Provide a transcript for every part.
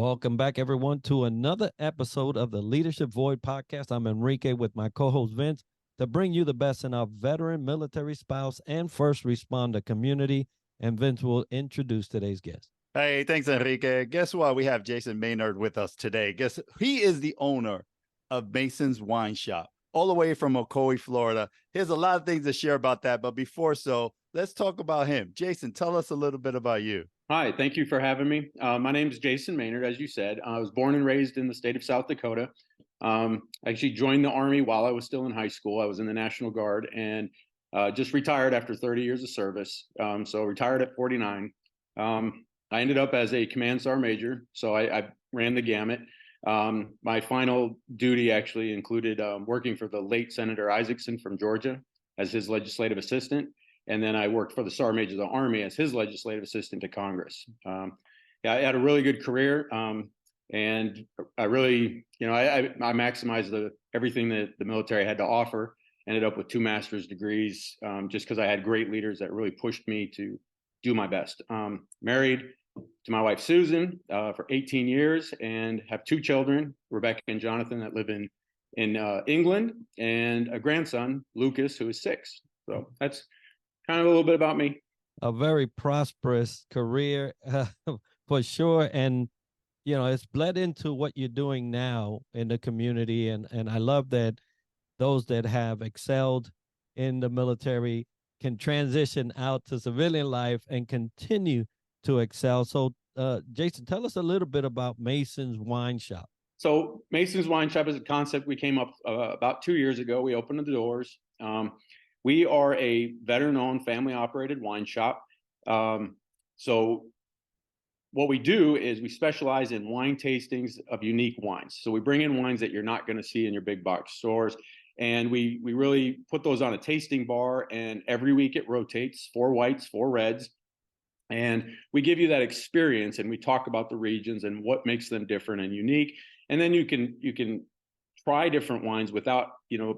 Welcome back, everyone, to another episode of the Leadership Void podcast. I'm Enrique with my co-host Vince to bring you the best in our veteran, military spouse, and first responder community. And Vince will introduce today's guest. Hey, thanks, Enrique. Guess what? We have Jason Maynard with us today. Guess he is the owner of Mayson's Wine Shop, all the way from Ocoee, Florida. He has a lot of things to share about that, but before so, let's talk about him. Jason, tell us a little bit about you. Hi, thank you for having me. My name is Jason Maynard, as you said. I was born and raised in the state of South Dakota. I actually joined the Army while I was still in high school. I was in the National Guard and just retired after 30 years of service. So retired at 49. I ended up as a command sergeant major, so I ran the gamut. My final duty actually included working for the late Senator Isaacson from Georgia as his legislative assistant. And then I worked for the Sergeant Major of the Army as his legislative assistant to Congress. I had a really good career, and I really, I maximized everything that the military had to offer. Ended up with 2 master's degrees, just because I had great leaders that really pushed me to do my best. Married to my wife Susan for 18 years, and have 2 children, Rebecca and Jonathan, that live in England, and a grandson, Lucas, who is 6. So that's kind of a little bit about me. A very prosperous career for sure. And, it's bled into what you're doing now in the community. And I love that those that have excelled in the military can transition out to civilian life and continue to excel. So, Jason, tell us a little bit about Mayson's Wine Shop. So Mayson's Wine Shop is a concept we came up about 2 years ago. We opened the doors. We are a veteran-owned, family-operated wine shop. So what we do is we specialize in wine tastings of unique wines. So we bring in wines that you're not going to see in your big box stores, and we really put those on a tasting bar, and every week it rotates, 4 whites, 4 reds, and we give you that experience, and we talk about the regions and what makes them different and unique. And then you can try different wines without,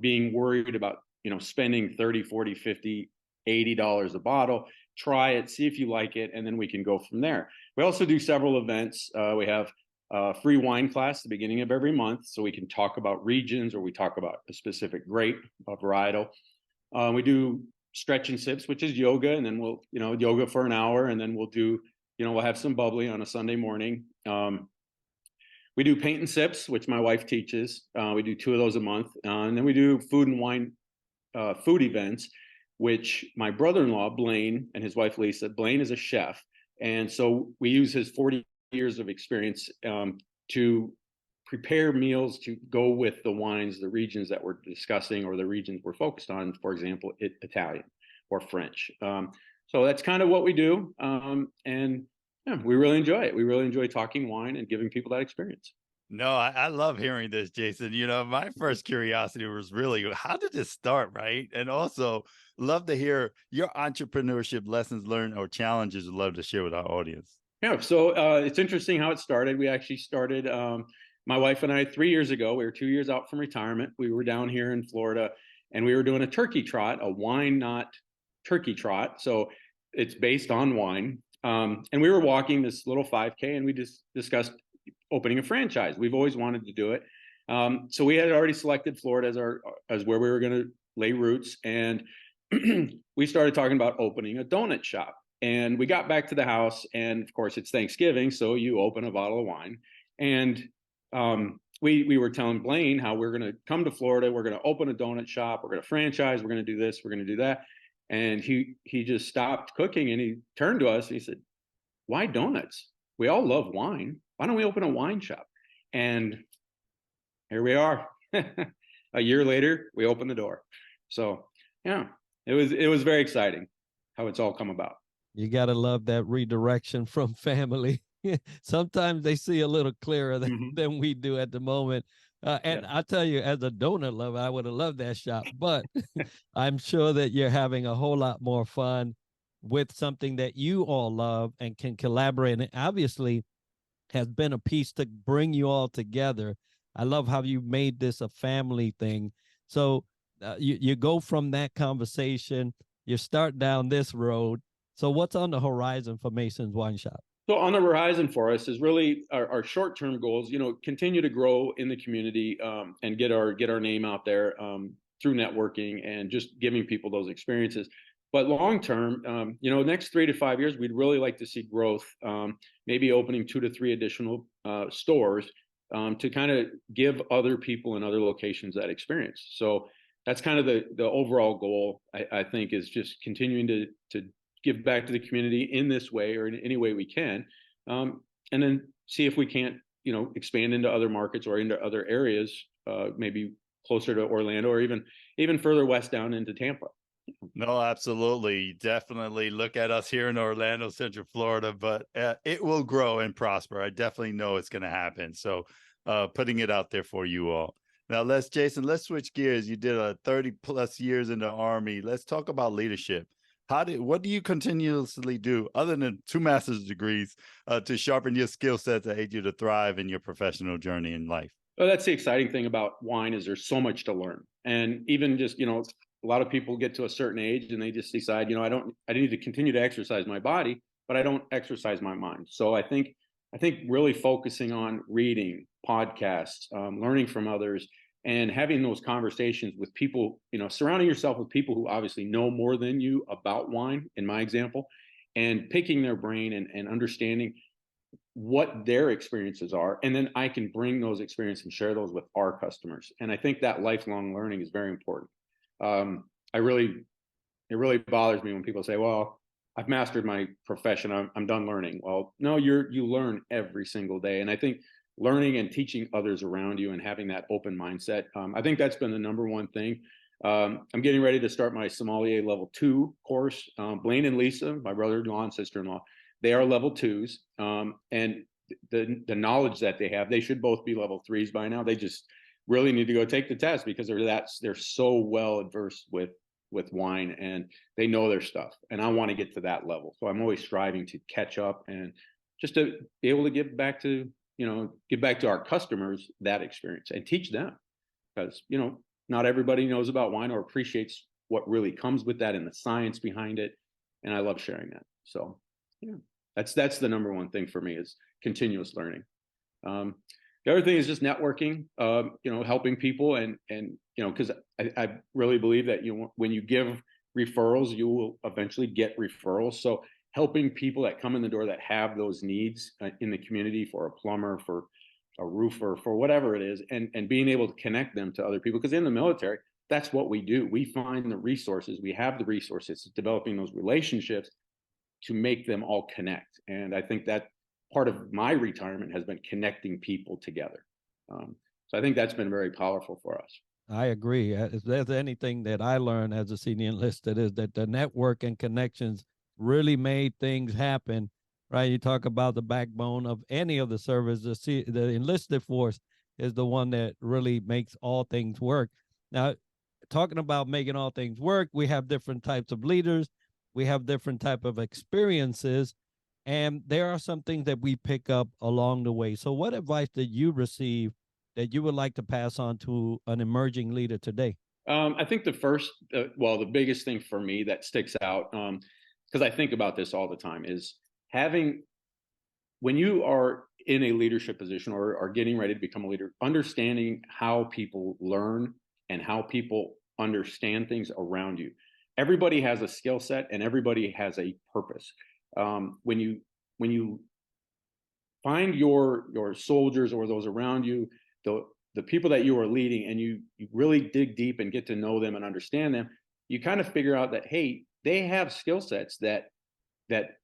being worried about spending $30, $40, $50, $80 a bottle. Try it, see if you like it, and then we can go from there. We also do several events. We have a free wine class at the beginning of every month, so we can talk about regions, or we talk about a specific grape, a varietal. We do stretch and sips, which is yoga, and then we'll, yoga for an hour, and then we'll do, we'll have some bubbly on a Sunday morning. We do paint and sips, which my wife teaches. We do 2 of those a month, and then we do food and wine food events, which my brother-in-law Blaine and his wife Lisa. Blaine is a chef, and so we use his 40 years of experience to prepare meals to go with the wines, the regions that we're discussing, or the regions we're focused on. For example, Italian or French. So that's kind of what we do, and yeah, we really enjoy it. We really enjoy talking wine and giving people that experience. No, I love hearing this, Jason. My first curiosity was really, how did this start, right? And also love to hear your entrepreneurship lessons learned or challenges you'd love to share with our audience. Yeah, so it's interesting how it started. We actually started, my wife and I, 3 years ago. We were 2 years out from retirement. We were down here in Florida, and we were doing a turkey trot, a wine, not turkey trot. So it's based on wine. And we were walking this little 5K, and we just discussed opening a franchise. We've always wanted to do it. So we had already selected Florida as where we were going to lay roots. And we started talking about opening a donut shop. And we got back to the house, and of course it's Thanksgiving, so you open a bottle of wine. And we were telling Blaine how we're going to come to Florida, we're going to open a donut shop, we're going to franchise, we're going to do this, we're going to do that. And he just stopped cooking, and he turned to us and he said, "Why donuts? We all love wine. Why don't we open a wine shop?" And here we are. A year later, we opened the door. So yeah, it was very exciting how it's all come about. You got to love that redirection from family. Sometimes they see a little clearer than we do at the moment. And I tell you, as a donut lover, I would have loved that shop, but I'm sure that you're having a whole lot more fun with something that you all love and can collaborate. And obviously has been a piece to bring you all together. I love how you made this a family thing. So you go from that conversation, you start down this road. So what's on the horizon for Mayson's Wine Shop? So on the horizon for us is really our short-term goals, continue to grow in the community, and get our name out there, through networking and just giving people those experiences. But long-term, next 3 to 5 years, we'd really like to see growth, maybe opening 2 to 3 additional stores, to kind of give other people in other locations that experience. So that's kind of the overall goal, I think, is just continuing to give back to the community in this way or in any way we can, and then see if we can't, expand into other markets or into other areas, maybe closer to Orlando or even further west down into Tampa. No, absolutely. Definitely look at us here in Orlando, Central Florida, but it will grow and prosper. I definitely know it's going to happen. So putting it out there for you all. Now, Jason, let's switch gears. You did 30 plus years in the Army. Let's talk about leadership. What do you continuously do other than 2 master's degrees to sharpen your skill sets that aid you to thrive in your professional journey in life? Well, that's the exciting thing about wine is there's so much to learn. And even just, a lot of people get to a certain age and they just decide, I need to continue to exercise my body, but I don't exercise my mind. So I think really focusing on reading podcasts, learning from others, and having those conversations with people, surrounding yourself with people who obviously know more than you about wine, in my example, and picking their brain and understanding what their experiences are. And then I can bring those experiences and share those with our customers. And I think that lifelong learning is very important. It really bothers me when people say, well, I've mastered my profession, I'm done learning. Well, no, you learn every single day. And I think learning and teaching others around you and having that open mindset, I think that's been the number one thing. I'm getting ready to start my sommelier level 2 course. Blaine and Lisa, my brother-in-law and sister-in-law, they are level 2s. And the knowledge that they have, they should both be level 3s by now. They just really need to go take the test because they're so well adversed with wine and they know their stuff. And I want to get to that level. So I'm always striving to catch up and just to be able to give back to our customers that experience and teach them, because, not everybody knows about wine or appreciates what really comes with that and the science behind it. And I love sharing that. So yeah, that's the number one thing for me is continuous learning. The other thing is just networking, helping people and because I really believe that, when you give referrals, you will eventually get referrals. So helping people that come in the door that have those needs in the community for a plumber, for a roofer, for whatever it is, and being able to connect them to other people. Because in the military, that's what we do. We find the resources, we have the resources, developing those relationships to make them all connect. And I think that part of my retirement has been connecting people together. So I think that's been very powerful for us. I agree. If there's anything that I learned as a senior enlisted is that the network and connections really made things happen, right? You talk about the backbone of any of the service, the enlisted force is the one that really makes all things work. Now, talking about making all things work, we have different types of leaders. We have different type of experiences, and there are some things that we pick up along the way. So what advice did you receive that you would like to pass on to an emerging leader today? I think the biggest thing for me that sticks out, because I think about this all the time, is when you are in a leadership position or are getting ready to become a leader, understanding how people learn and how people understand things around you. Everybody has a skill set and everybody has a purpose. When you find your soldiers or those around you, the people that you are leading, and you really dig deep and get to know them and understand them, you kind of figure out that, hey, they have skill sets that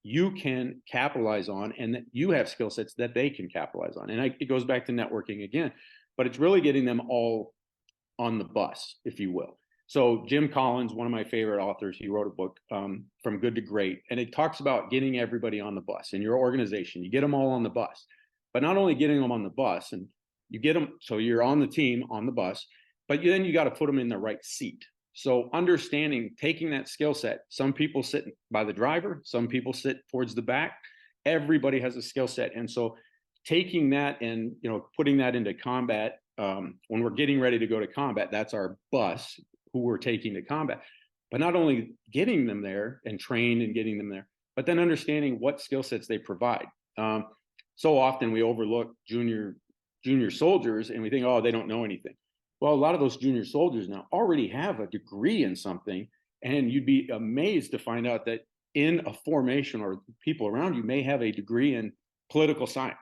you can capitalize on, and that you have skill sets that they can capitalize on. And it goes back to networking again, but it's really getting them all on the bus, if you will. So Jim Collins, one of my favorite authors, he wrote a book, From Good to Great, and it talks about getting everybody on the bus in your organization. You get them all on the bus, but not only getting them on the bus, and you get them so you're on the team on the bus, but then you got to put them in the right seat. So understanding, taking that skill set, some people sit by the driver, some people sit towards the back. Everybody has a skill set, and so taking that and putting that into combat, when we're getting ready to go to combat, that's our bus who we're taking to combat. But not only getting them there and trained and getting them there, but then understanding what skill sets they provide. So often we overlook junior soldiers and we think, oh, they don't know anything. Well, a lot of those junior soldiers now already have a degree in something, and you'd be amazed to find out that in a formation or people around you may have a degree in political science.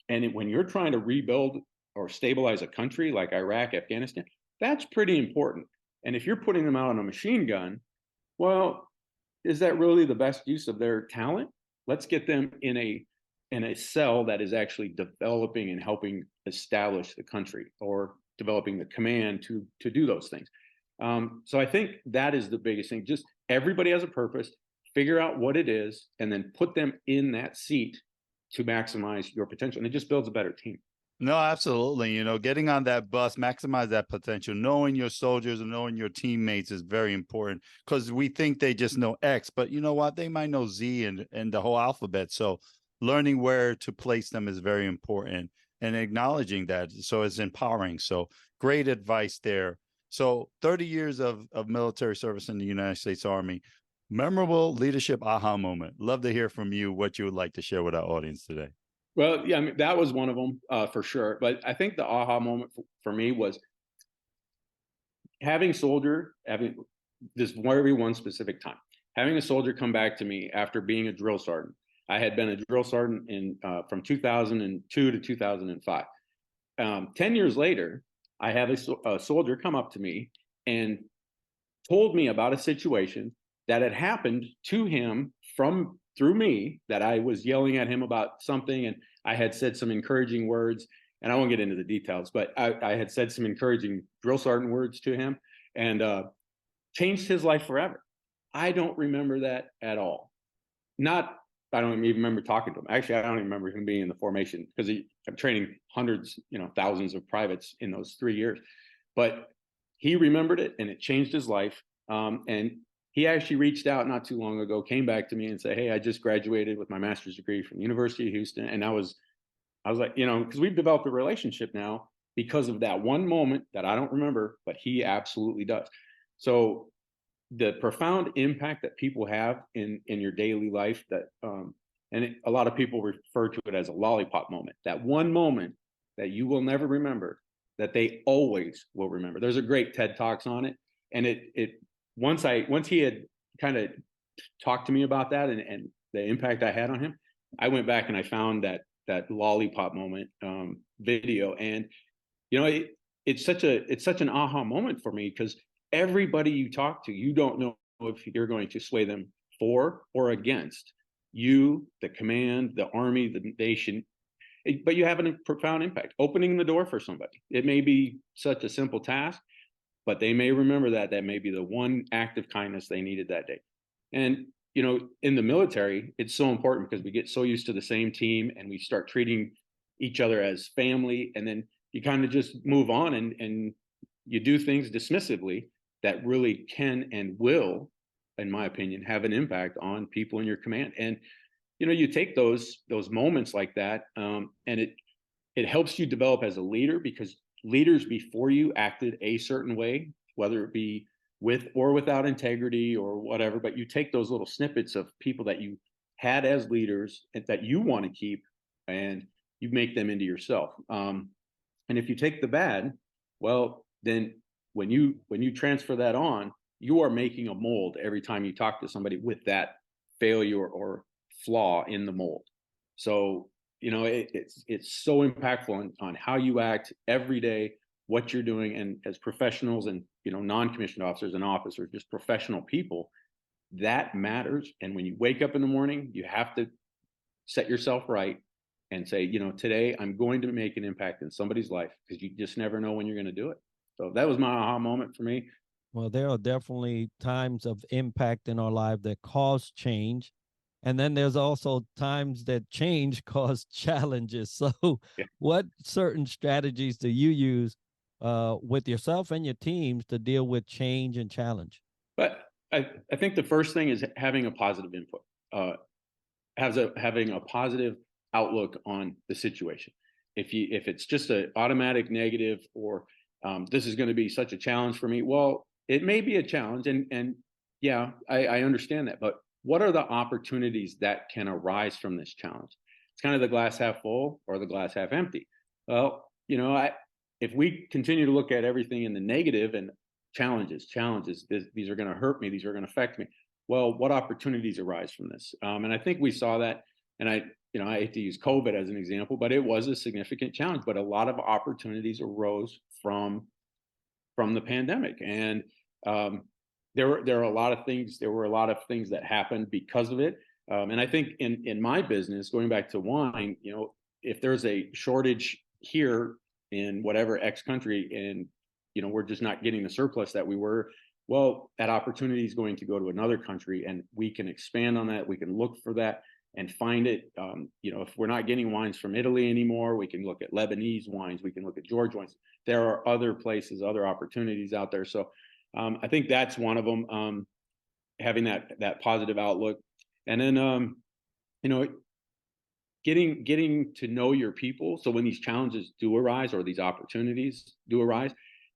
And when you're trying to rebuild or stabilize a country like Iraq, Afghanistan, that's pretty important. And if you're putting them out on a machine gun, well, is that really the best use of their talent? Let's get them in a cell that is actually developing and helping establish the country, or developing the command to do those things. So I think that is the biggest thing. Just everybody has a purpose, figure out what it is, and then put them in that seat to maximize your potential. And it just builds a better team. No, absolutely. You know, getting on that bus, maximize that potential, knowing your soldiers and knowing your teammates is very important, because we think they just know X, but you know what? They might know Z and the whole alphabet. So learning where to place them is very important, and acknowledging that. So it's empowering. So great advice there. So 30 years of military service in the United States Army, memorable leadership aha moment. Love to hear from you what you would like to share with our audience today. Well, yeah, I mean, that was one of them for sure. But I think the aha moment for me was having this very one specific time, having a soldier come back to me after being a drill sergeant. I had been a drill sergeant from 2002 to 2005. 10 years later, I have a soldier come up to me and told me about a situation that had happened to him through me, that I was yelling at him about something, and I had said some encouraging words, and I won't get into the details, but I had said some encouraging drill sergeant words to him, and changed his life forever. I don't remember that at all. I don't even remember talking to him. Actually, I don't even remember him being in the formation, because I'm training hundreds, thousands of privates in those 3 years. But he remembered it, and it changed his life. And he actually reached out not too long ago, came back to me and said, "Hey, I just graduated with my master's degree from the University of Houston." And I was like, because we've developed a relationship now because of that one moment that I don't remember, but he absolutely does. So the profound impact that people have in your daily life, that a lot of people refer to it as a lollipop moment, that one moment that you will never remember, that they always will remember. There's a great TED Talks on it. And once he had kind of talked to me about that and the impact I had on him, I went back and I found that lollipop moment video. And it's such an aha moment for me, because everybody you talk to, you don't know if you're going to sway them for or against you, the command, the army, the nation. But you have a profound impact, opening the door for somebody. It may be such a simple task, but they may remember that may be the one act of kindness they needed that day. And, in the military, it's so important, because we get so used to the same team and we start treating each other as family. And then you kind of just move on and you do things dismissively that really can and will, in my opinion, have an impact on people in your command. And, you take those moments like that, and it helps you develop as a leader, because leaders before you acted a certain way, whether it be with or without integrity or whatever. But you take those little snippets of people that you had as leaders and that you want to keep, and you make them into yourself. And if you take the bad, well, then when you transfer that on, you are making a mold every time you talk to somebody with that failure or flaw in the mold. So it's so impactful on how you act every day, what you're doing. And as professionals and non-commissioned officers and officers, just professional people, that matters. And when you wake up in the morning, you have to set yourself right and say, today I'm going to make an impact in somebody's life, because you just never know when you're going to do it. So that was my aha moment for me. Well, there are definitely times of impact in our life that cause change. And then there's also times that change cause challenges. So What certain strategies do you use with yourself and your teams to deal with change and challenge? But I think the first thing is having a positive input, having a positive outlook on the situation. If it's just an automatic negative, or this is going to be such a challenge for me, well, it may be a challenge, and yeah, I understand that. But what are the opportunities that can arise from this challenge? It's kind of the glass half full or the glass half empty. Well, if we continue to look at everything in the negative and challenges, these are going to hurt me, these are going to affect me. Well, what opportunities arise from this? And I think we saw that. And I hate to use COVID as an example, but it was a significant challenge. But a lot of opportunities arose from the pandemic, and there were a lot of things. There were a lot of things that happened because of it. And I think in my business, going back to wine, if there's a shortage here in whatever X country, and we're just not getting the surplus that we were, well, that opportunity is going to go to another country, and we can expand on that. We can look for that and find it. If we're not getting wines from Italy anymore, we can look at Lebanese wines. We can look at George wines. There are other places, other opportunities out there. So I think that's one of them, having that positive outlook. And then, getting to know your people. So when these challenges do arise or these opportunities do arise,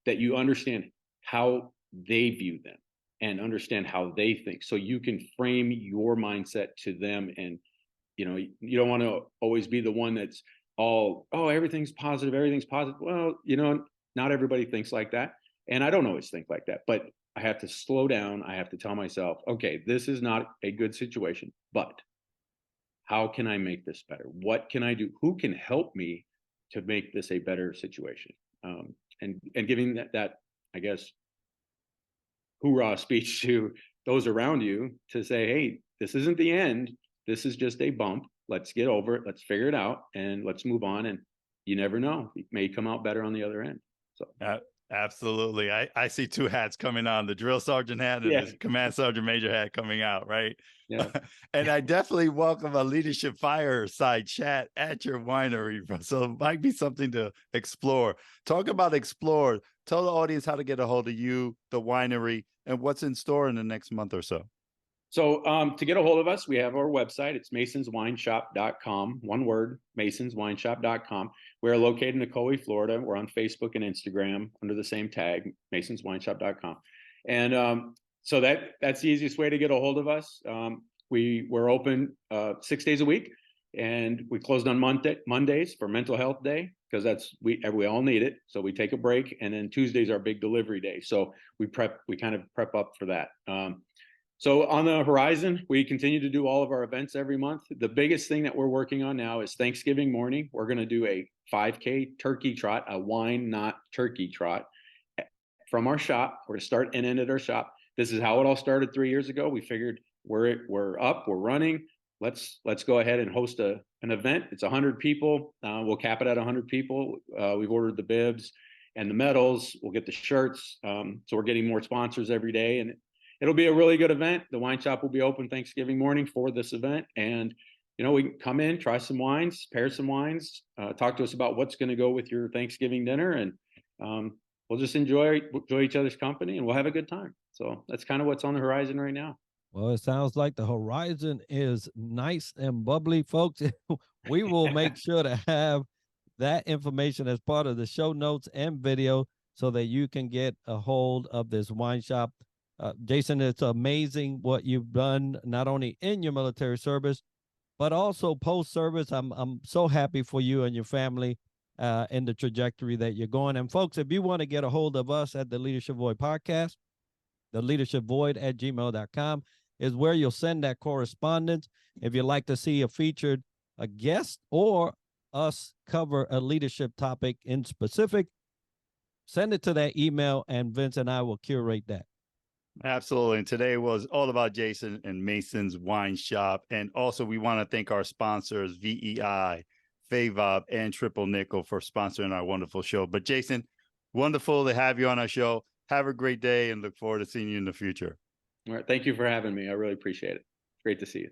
that you understand how they view them and understand how they think. So you can frame your mindset to them. And, you don't want to always be the one that's all, oh, everything's positive. Well, not everybody thinks like that. And I don't always think like that, but I have to slow down. I have to tell myself, okay, this is not a good situation, but how can I make this better? What can I do? Who can help me to make this a better situation? And giving that, I guess, hoorah speech to those around you to say, hey, this isn't the end. This is just a bump. Let's get over it. Let's figure it out, and let's move on. And you never know, it may come out better on the other end. So absolutely. I see two hats coming on, the drill sergeant hat and the command sergeant major hat coming out, right? Yeah. And I definitely welcome a leadership fireside chat at your winery. So it might be something to explore. Talk about explore. Tell the audience how to get a hold of you, the winery, and what's in store in the next month or so. So to get a hold of us, we have our website. It's masonswinesshop.com. One word, masonswinesshop.com. We're located in Ocoee, Florida. We're on Facebook and Instagram under the same tag, masonswinesshop.com. And so that's the easiest way to get a hold of us. We're open 6 days a week, and we closed on Mondays for Mental Health Day, because we all need it. So we take a break, and then Tuesday's our big delivery day. So we kind of prep up for that. So on the horizon, we continue to do all of our events every month. The biggest thing that we're working on now is Thanksgiving morning. We're going to do a 5K turkey trot, a wine, not turkey trot, from our shop. We're going to start and end at our shop. This is how it all started 3 years ago. We figured we're up, we're running. Let's go ahead and host an event. It's 100 people. We'll cap it at 100 people. We've ordered the bibs and the medals. We'll get the shirts. So we're getting more sponsors every day, and it'll be a really good event. The wine shop will be open Thanksgiving morning for this event. And, we can come in, try some wines, pair some wines, talk to us about what's going to go with your Thanksgiving dinner. And we'll just enjoy each other's company, and we'll have a good time. So that's kind of what's on the horizon right now. Well, it sounds like the horizon is nice and bubbly, folks. We will make sure to have that information as part of the show notes and video so that you can get a hold of this wine shop. Jason, it's amazing what you've done, not only in your military service, but also post-service. I'm so happy for you and your family and the trajectory that you're going. And folks, if you want to get a hold of us at the Leadership Void Podcast, the leadershipvoid@gmail.com is where you'll send that correspondence. If you'd like to see a guest or us cover a leadership topic in specific, send it to that email, and Vince and I will curate that. Absolutely. And today was all about Jason and Mayson's Wine Shop. And also, we want to thank our sponsors, VEI, FAVOB, and Triple Nickel, for sponsoring our wonderful show. But Jason, wonderful to have you on our show. Have a great day, and look forward to seeing you in the future. All right. Thank you for having me. I really appreciate it. Great to see you.